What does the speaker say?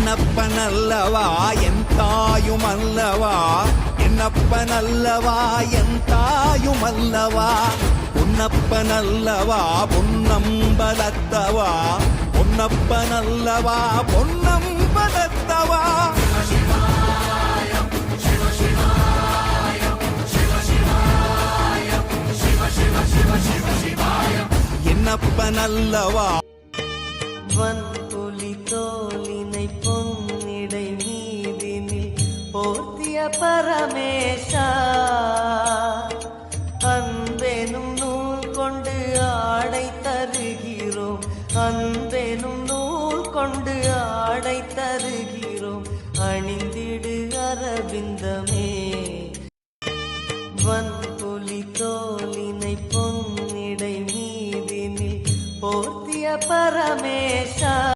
என்னப்பனல்லவா என் தாயுமல்லவா, என்னப்பனல்லவா என் தாயுமல்லவா, பொன்னப்பனல்லவா பொன்னம்பலத்தவா, பொன்னப்பனல்லவா பொன்னம்பலத்தவா. என்னப்பனல்லவா வன்புலி தோலினை பொன்னிடை மீதினில் போர்த்திய பரமேஷா, அன்பெனும் நூல் கொண்டு ஆடை தருகிறோம், அன்பெனும் நூல் கொண்டு ஆடை தருகிறோம், அணிந்திடு அரவிந்தமே.